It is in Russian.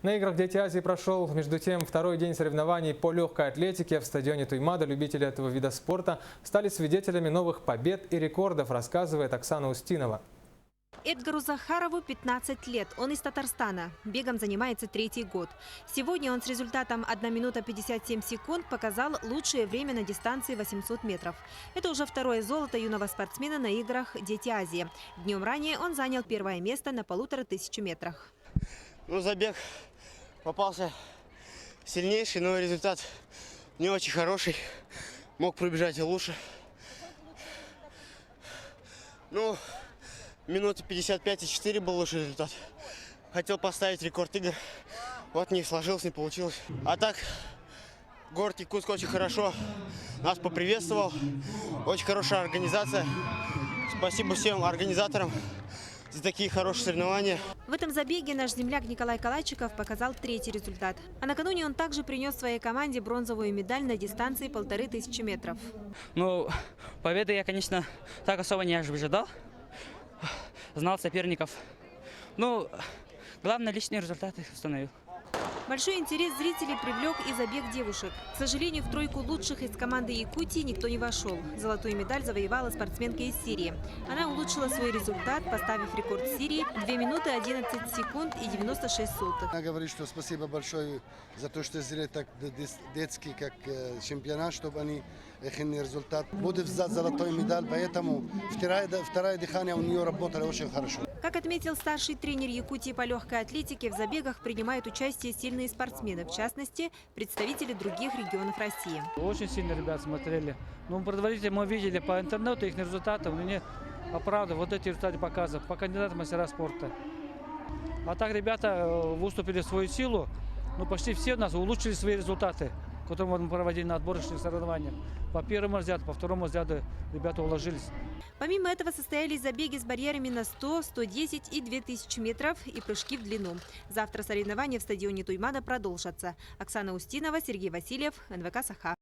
На играх «Дети Азии» прошел, между тем, второй день соревнований по легкой атлетике. В стадионе Туймада любители этого вида спорта стали свидетелями новых побед и рекордов, рассказывает Оксана Устинова. Эдгару Захарову 15 лет. Он из Татарстана. Бегом занимается третий год. Сегодня он с результатом 1 минута 57 секунд показал лучшее время на дистанции 800 метров. Это уже второе золото юного спортсмена на играх «Дети Азии». Днем ранее он занял первое место на 1500 метрах. Забег попался сильнейший, но результат не очень хороший. Мог пробежать и лучше. Минуты 55,4 был лучший результат. Хотел поставить рекорд игр. Вот не сложилось, не получилось. А так, город Якутск очень хорошо нас поприветствовал. Очень хорошая организация. Спасибо всем организаторам за такие хорошие соревнования. В этом забеге наш земляк Николай Калайчиков показал третий результат. А накануне он также принес своей команде бронзовую медаль на дистанции 1500 метров. Победы я, конечно, так особо не ожидал. Знал соперников. Главное, личные результаты установил. Большой интерес зрителей привлек и забег девушек. К сожалению, в тройку лучших из команды Якутии никто не вошел. Золотую медаль завоевала спортсменка из Сирии. Она улучшила свой результат, поставив рекорд Сирии 2 минуты 11 секунд и 96 сотых. Она говорит, что спасибо большое за то, что сделали так детский как чемпионат, чтобы они их результат. Будет взять золотую медаль, поэтому второе дыхание у нее работало очень хорошо. Как отметил старший тренер Якутии по легкой атлетике, в забегах принимают участие сильные спортсмены, в частности, представители других регионов России. Очень сильно ребят смотрели. Предварительно мы видели по интернету их результаты, мне оправдывают вот эти результаты показывают по кандидатам мастера спорта. А так ребята выступили в свою силу, почти все у нас улучшили свои результаты, которые мы проводили на отборочных соревнованиях. По первому взгляду, по второму взгляду ребята уложились. Помимо этого состоялись забеги с барьерами на 100, 110 и 2000 метров и прыжки в длину. Завтра соревнования в стадионе Туймада продолжатся. Оксана Устинова, Сергей Васильев, НВК «Саха».